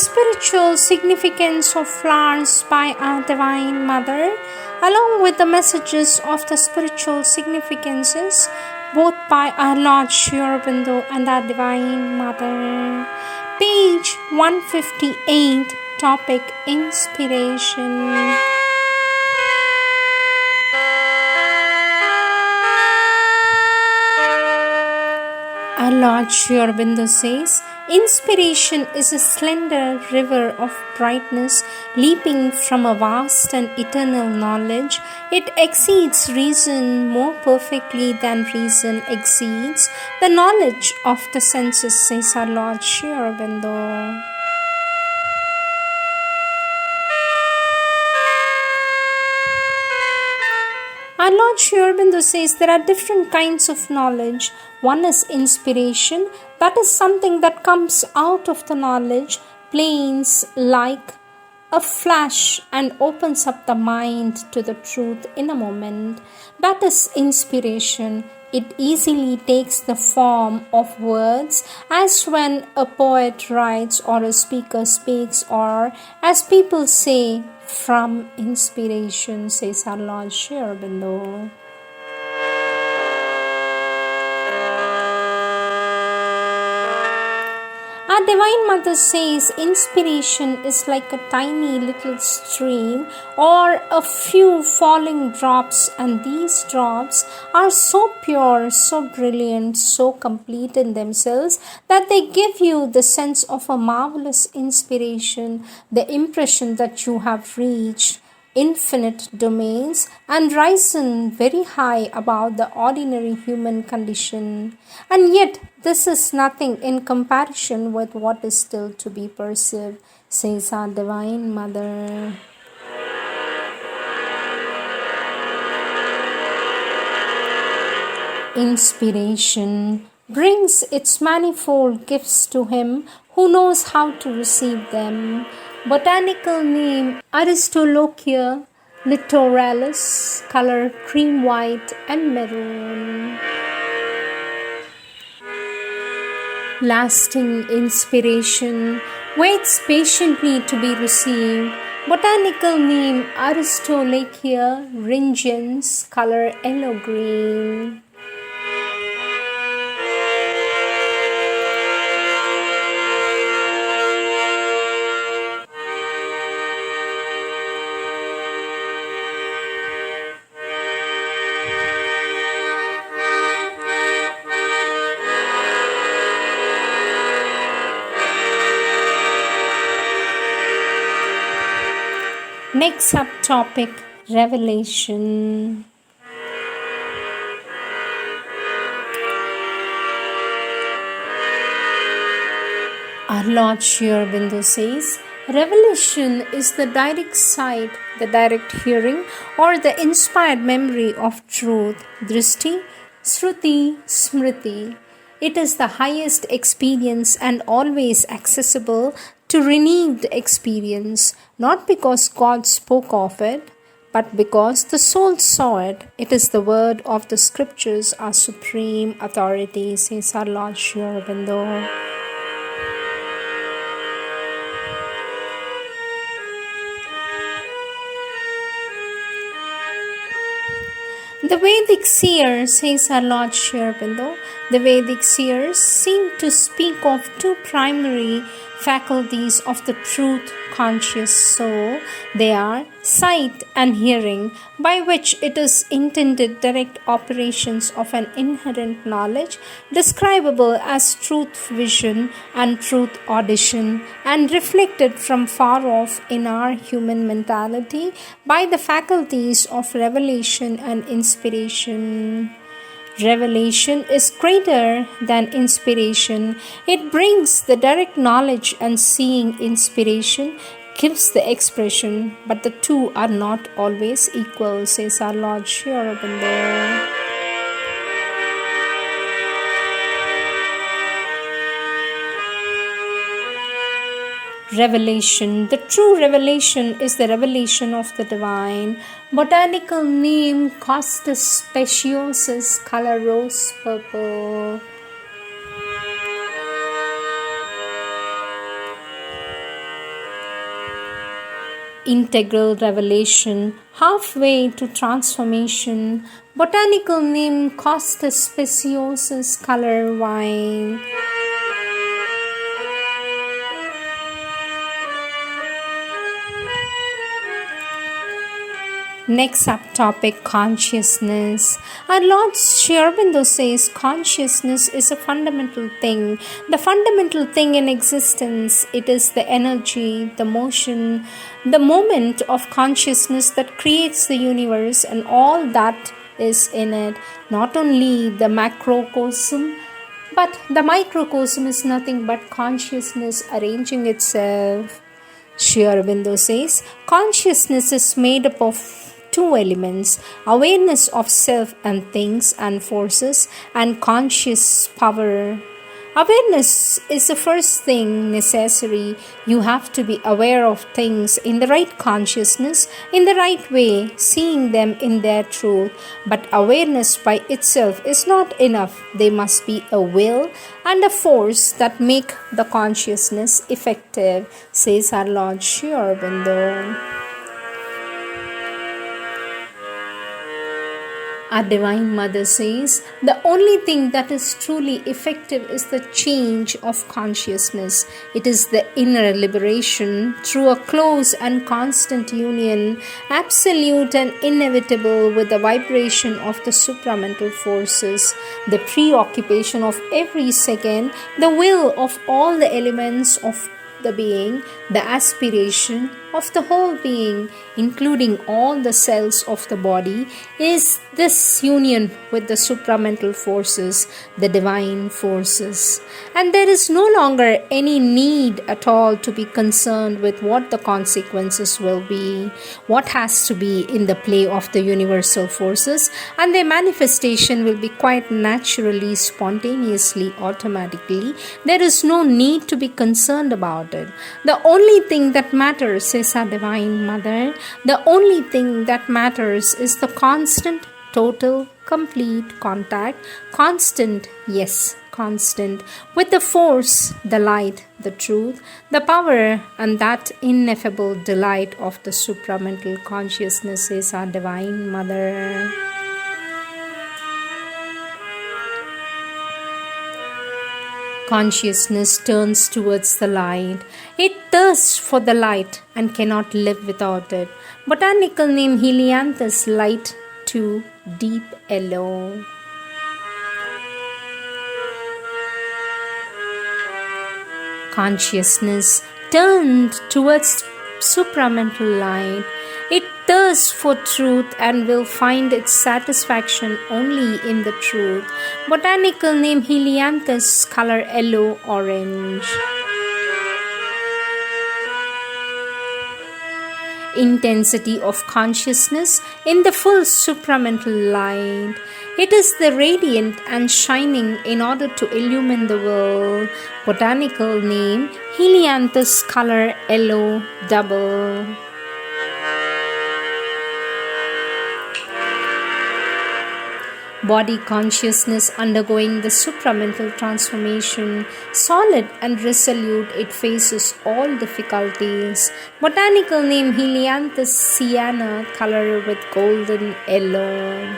spiritual significance of flowers by our Divine Mother, along with the messages of the spiritual significances both by our Lord Sri Aurobindo and our Divine Mother. Page 158, topic Inspiration. Our Lord Sri Aurobindo says, inspiration is a slender river of brightness leaping from a vast and eternal knowledge. It exceeds reason more perfectly than reason exceeds the knowledge of the senses, says our Lord Sri Aurobindo. Our Lord Sri Aurobindo says there are different kinds of knowledge. One is inspiration, that is something that comes out of the knowledge, planes like a flash and opens up the mind to the truth in a moment. That is inspiration. It easily takes the form of words, as when a poet writes or a speaker speaks, or as people say, from inspiration, says our Lord Sri Aurobindo. Our Divine Mother says inspiration is like a tiny little stream or a few falling drops, and these drops are so pure, so brilliant, so complete in themselves that they give you the sense of a marvelous inspiration, the impression that you have reached infinite domains and risen very high above the ordinary human condition. And yet this is nothing in comparison with what is still to be perceived, says our Divine Mother. Inspiration brings its manifold gifts to him who knows how to receive them. Botanical name Aristolochia littoralis, color cream white and maroon. Lasting inspiration waits patiently to be received. Botanical name Aristolochia ringens, color yellow-green. Next subtopic, Revelation. Our Lord Sri Aurobindo says, revelation is the direct sight, the direct hearing, or the inspired memory of truth, drishti, shruti, smriti. It is the highest experience and always accessible to renewed experience, not because God spoke of it, but because the soul saw it. It is the word of the scriptures, our supreme authority, says our Lord Sri Aurobindo. The Vedic seers, says our Lord Sri Aurobindo, the Vedic seers seem to speak of two primary faculties of the truth conscious soul. They are sight and hearing, by which it is intended direct operations of an inherent knowledge, describable as truth vision and truth audition, and reflected from far off in our human mentality by the faculties of revelation and inspiration. Revelation is greater than inspiration. It brings the direct knowledge, and seeing inspiration gives the expression, but the two are not always equal, says our Lord Sri Aurobindo. Revelation. The true revelation is the revelation of the divine. Botanical name Costus speciosus, color rose purple. integral revelation, halfway to transformation. Botanical name Costus speciosus, color wine. Next subtopic, consciousness. Our Lord Sri Aurobindo says consciousness is a fundamental thing. The fundamental thing in existence. It is the energy, the motion, the moment of consciousness that creates the universe and all that is in it. Not only the macrocosm, but the microcosm is nothing but consciousness arranging itself. Sri Aurobindo says consciousness is made up of two elements: awareness of self and things and forces, and conscious power. Awareness is the first thing necessary. You have to be aware of things in the right consciousness, in the right way, seeing them in their truth. But awareness by itself is not enough. There must be a will and a force that make the consciousness effective, says our Lord Sri Aurobindo. Our Divine Mother says, the only thing that is truly effective is the change of consciousness. It is the inner liberation through a close and constant union, absolute and inevitable with the vibration of the supramental forces, the preoccupation of every second, the will of all the elements of the being, the aspiration of the whole being, including all the cells of the body, is this union with the supramental forces, the divine forces. And there is no longer any need at all to be concerned with what the consequences will be, what has to be in the play of the universal forces, and their manifestation will be quite naturally, spontaneously, automatically. There is no need to be concerned about it. The only thing that matters, says our Divine Mother, the only thing that matters is the constant, total, complete contact, constant, yes, constant, with the force, the light, the truth, the power, and that ineffable delight of the supramental consciousness, is our Divine Mother. Consciousness turns towards the light. It thirsts for the light and cannot live without it. Botanical name Helianthus, light to deep yellow. Consciousness turned towards supramental light. It thirsts for truth and will find its satisfaction only in the truth. Botanical name Helianthus, color yellow-orange. Intensity of consciousness in the full supramental light. It is the radiant and shining in order to illumine the world. Botanical name Helianthus, color yellow double. Body consciousness undergoing the supramental transformation, solid and resolute, it faces all difficulties. Botanical name Helianthus sienna, color with golden yellow.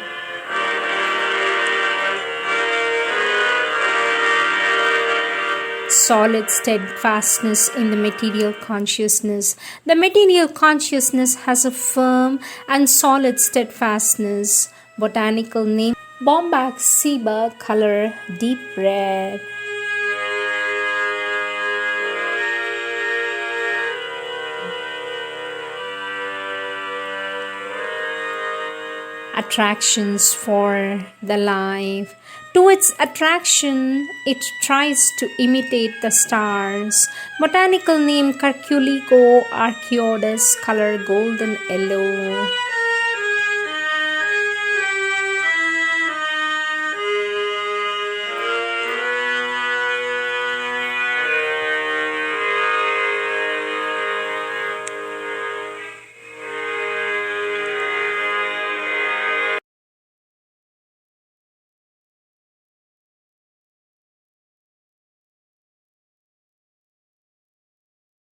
Solid steadfastness in the material consciousness. The material consciousness has a firm and solid steadfastness. Botanical name Bombax Seba, color deep red. Attractions for the life. To its attraction, it tries to imitate the stars. Botanical name Curculigo archaeodes, color golden yellow.